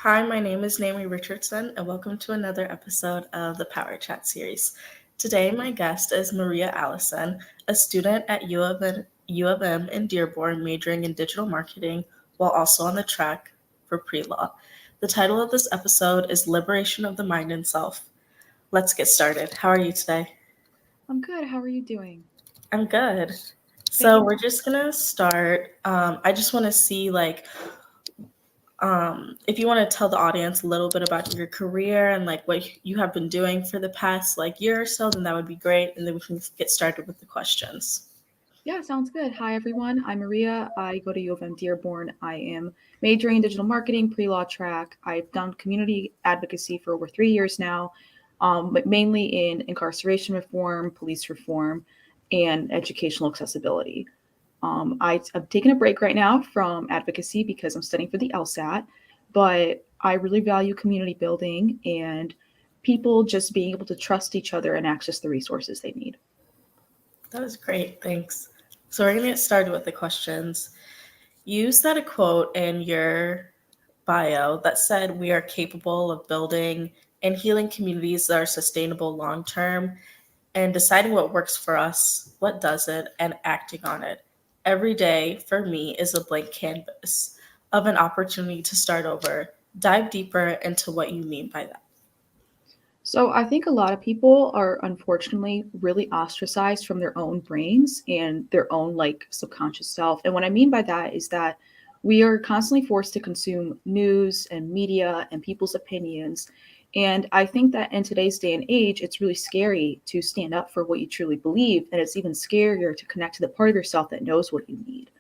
Hi, my name is Naomi Richardson, and welcome to another episode of the Power Chat series. Today, my guest is Maria Allison, a student at U of M in Dearborn, majoring in digital marketing while also on the track for pre law. The title of this episode is Liberation of the Mind and Self. Let's get started. How are you today? I'm good. How are you doing? I'm good. So, Thank we're just gonna start. I just want to see, if you want to tell the audience a little bit about your career and like what you have been doing for the past year or so, then that would be great, and then we can get started with the questions. Yeah, sounds good. Hi, everyone. I'm Maria. I go to U of M Dearborn. I am majoring in digital marketing, pre-law track. I've done community advocacy for over 3 years now, but mainly in incarceration reform, police reform, and educational accessibility. I'm taking a break right now from advocacy because I'm studying for the LSAT, but I really value community building and people just being able to trust each other and access the resources they need. That was great, thanks. So we're gonna get started with the questions. You said a quote in your bio that said we are capable of building and healing communities that are sustainable long term and deciding what works for us, what doesn't, and acting on it. Every day for me is a blank canvas of an opportunity to start over. Dive deeper into what you mean by that. So I think a lot of people are unfortunately really ostracized from their own brains and their own like subconscious self. And what I mean by that is that we are constantly forced to consume news and media and people's opinions. And I think that in today's day and age, it's really scary to stand up for what you truly believe. And it's even scarier to connect to the part of yourself that knows what you need.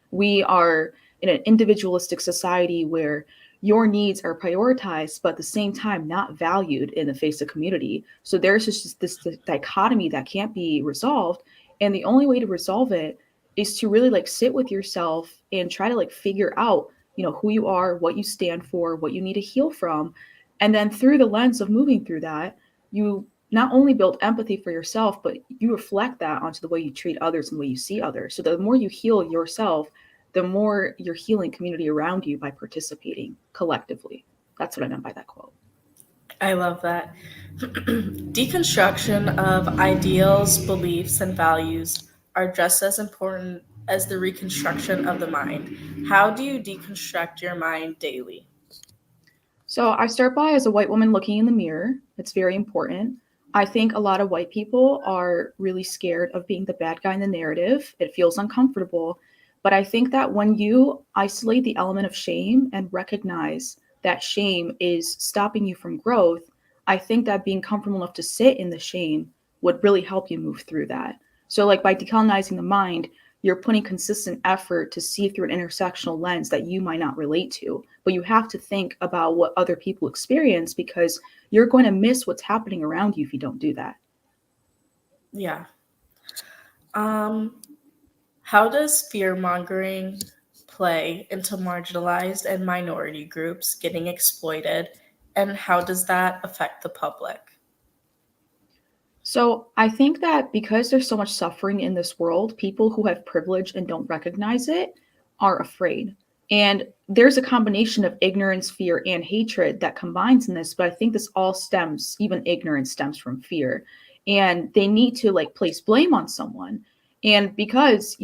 We are in an individualistic society where your needs are prioritized, but at the same time not valued in the face of community. So there's just this dichotomy that can't be resolved. And the only way to resolve it is to really like sit with yourself and try to like figure out, who you are, what you stand for, what you need to heal from. And then through the lens of moving through that, you not only build empathy for yourself, but you reflect that onto the way you treat others and the way you see others. So the more you heal yourself, the more you're healing community around you by participating collectively. That's what I meant by that quote. I love that. Deconstruction of ideals, beliefs, and values are just as important as the reconstruction of the mind. How do you deconstruct your mind daily? So I start by as a white woman looking in the mirror. It's very important. I think a lot of white people are really scared of being the bad guy in the narrative. It feels uncomfortable. But I think that when you isolate the element of shame and recognize that shame is stopping you from growth, I think that being comfortable enough to sit in the shame would really help you move through that. So, like by decolonizing the mind, you're putting consistent effort to see through an intersectional lens that you might not relate to. But you have to think about what other people experience because you're going to miss what's happening around you if you don't do that. Yeah. Um, how does fear mongering play into marginalized and minority groups getting exploited, and how does that affect the public? So I think that because there's so much suffering in this world, people who have privilege and don't recognize it are afraid. And there's a combination of ignorance, fear, and hatred that combines in this. But I think this all stems, even ignorance stems from fear. And they need to like place blame on someone. And because,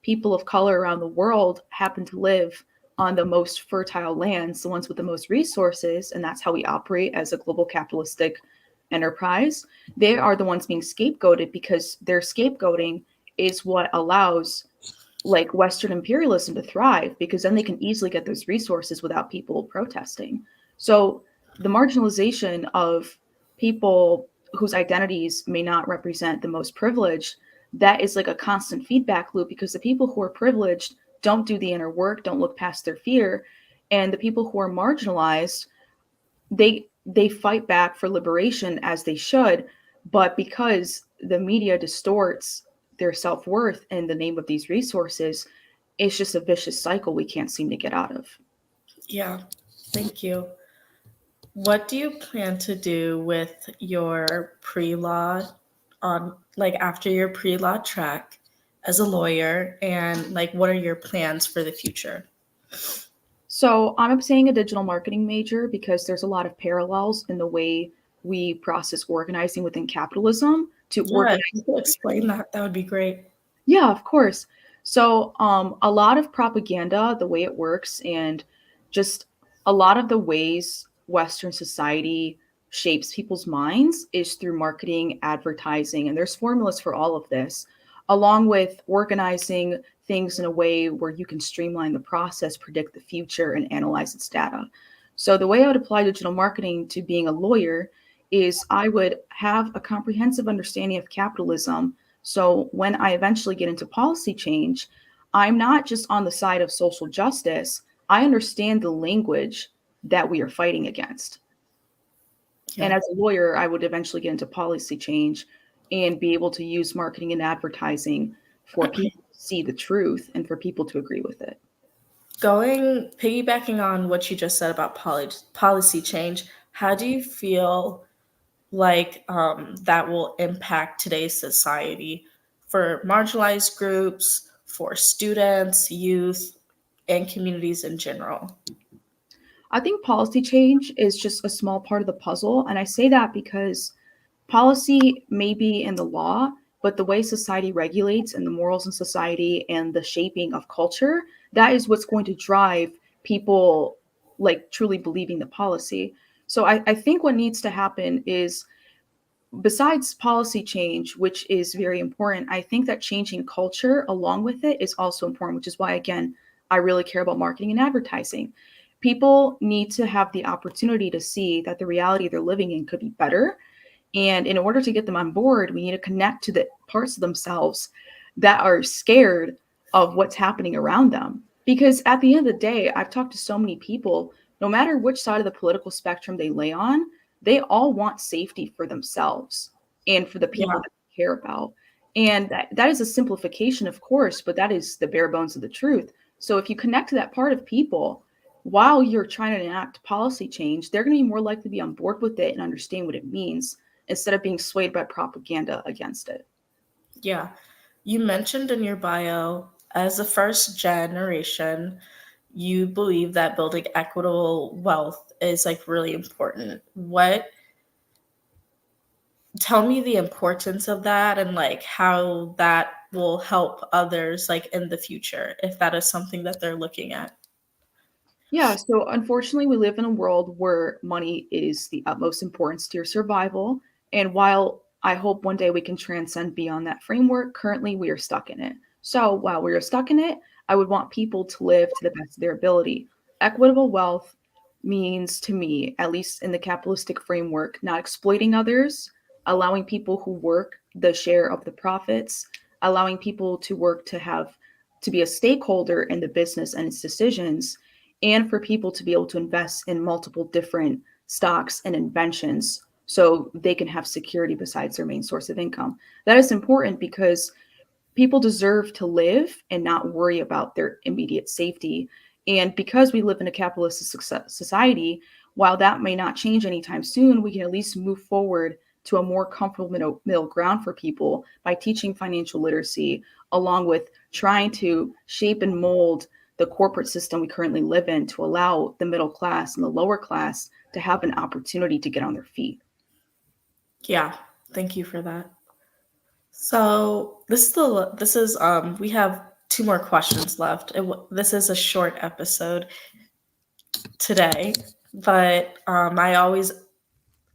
people of color around the world happen to live on the most fertile lands, the ones with the most resources, and that's how we operate as a global capitalistic enterprise, they are the ones being scapegoated because their scapegoating is what allows like Western imperialism to thrive because then they can easily get those resources without people protesting. So the marginalization of people whose identities may not represent the most privileged, that is like a constant feedback loop because the people who are privileged don't do the inner work, don't look past their fear. And the people who are marginalized, they fight back for liberation as they should, but because the media distorts their self-worth in the name of these resources, it's just a vicious cycle we can't seem to get out of. Yeah, thank you. What do you plan to do with your pre-law on after your pre-law track as a lawyer, and what are your plans for the future? So I'm saying a digital marketing major because there's a lot of parallels in the way we process organizing within capitalism to Yeah, if organize. you could explain that, that would be great. Yeah, of course. So, a lot of propaganda, the way it works, and just a lot of the ways Western society shapes people's minds is through marketing, advertising, and there's formulas for all of this, along with organizing things in a way where you can streamline the process, predict the future, and analyze its data. So, the way I would apply digital marketing to being a lawyer is I would have a comprehensive understanding of capitalism, so when I eventually get into policy change, I'm not just on the side of social justice. I understand the language that we are fighting against. And Yeah. as a lawyer, I would eventually get into policy change and be able to use marketing and advertising for people to see the truth and for people to agree with it. Piggybacking on what you just said about policy change, how do you feel like that will impact today's society for marginalized groups, for students, youth, and communities in general? I think policy change is just a small part of the puzzle. And I say that because policy may be in the law, but the way society regulates and the morals in society and the shaping of culture, that is what's going to drive people like truly believing the policy. So I think what needs to happen is, besides policy change, which is very important, I think that changing culture along with it is also important, which is why, again, I really care about marketing and advertising. People need to have the opportunity to see that the reality they're living in could be better. And in order to get them on board, we need to connect to the parts of themselves that are scared of what's happening around them. Because at the end of the day, I've talked to so many people, no matter which side of the political spectrum they lay on, they all want safety for themselves and for the people Yeah. that they care about. And that is a simplification, of course, but that is the bare bones of the truth. So if you connect to that part of people while you're trying to enact policy change, they're going to be more likely to be on board with it and understand what it means instead of being swayed by propaganda against it. Yeah. You mentioned in your bio, as a first generation, you believe that building equitable wealth is like really important. Tell me the importance of that and like how that will help others like in the future if that is something that they're looking at. Yeah, so unfortunately, we live in a world where money is the utmost importance to your survival. And while I hope one day we can transcend beyond that framework, currently we are stuck in it. So while we are stuck in it, I would want people to live to the best of their ability. Equitable wealth means to me, at least in the capitalistic framework, not exploiting others, allowing people who work the share of the profits, allowing people to work to be a stakeholder in the business and its decisions, and for people to be able to invest in multiple different stocks and inventions so they can have security besides their main source of income. That is important because people deserve to live and not worry about their immediate safety. And because we live in a capitalist society, while that may not change anytime soon, we can at least move forward to a more comfortable middle ground for people by teaching financial literacy, along with trying to shape and mold the corporate system we currently live in to allow the middle class and the lower class to have an opportunity to get on their feet. Yeah, thank you for that. So this is we have two more questions left. This is a short episode today, but I always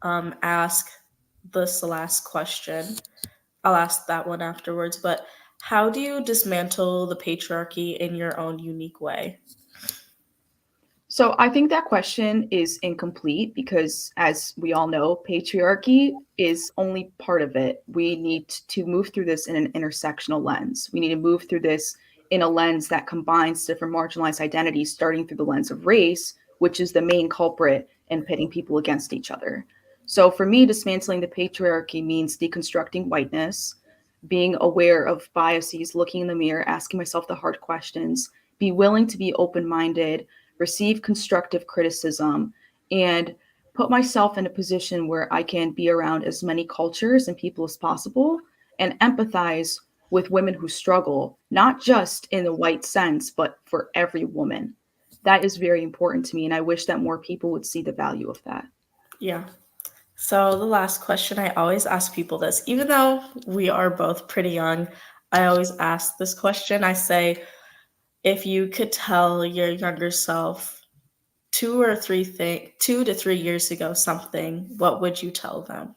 ask this last question. I'll ask that one afterwards, but how do you dismantle the patriarchy in your own unique way? So I think that question is incomplete because, as we all know, patriarchy is only part of it. We need to move through this in an intersectional lens. We need to move through this in a lens that combines different marginalized identities, starting through the lens of race, which is the main culprit in pitting people against each other. So for me, dismantling the patriarchy means deconstructing whiteness, being aware of biases, looking in the mirror, asking myself the hard questions, be willing to be open minded, receive constructive criticism, and put myself in a position where I can be around as many cultures and people as possible and empathize with women who struggle, not just in the white sense, but for every woman. that is very important to me. And I wish that more people would see the value of that. Yeah. So the last question, I always ask people this, even though we are both pretty young, I always ask this question. I say, if you could tell your younger self 2 to 3 years ago something, what would you tell them?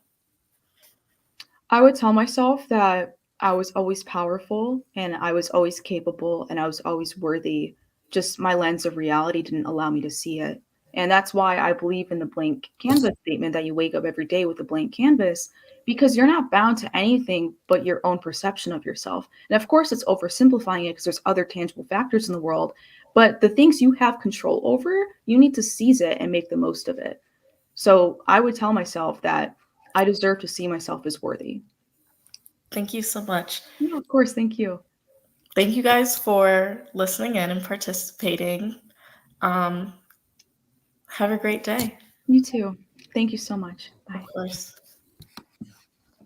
I would tell myself that I was always powerful and I was always capable and I was always worthy. Just my lens of reality didn't allow me to see it. And that's why I believe in the blank canvas statement that you wake up every day with a blank canvas, because you're not bound to anything but your own perception of yourself. And of course, it's oversimplifying it because there's other tangible factors in the world. But the things you have control over, you need to seize it and make the most of it. So I would tell myself that I deserve to see myself as worthy. Thank you so much. Yeah, of course. Thank you. Thank you guys for listening in and participating. Um, have a great day. You too. Thank you so much. Of Bye. course.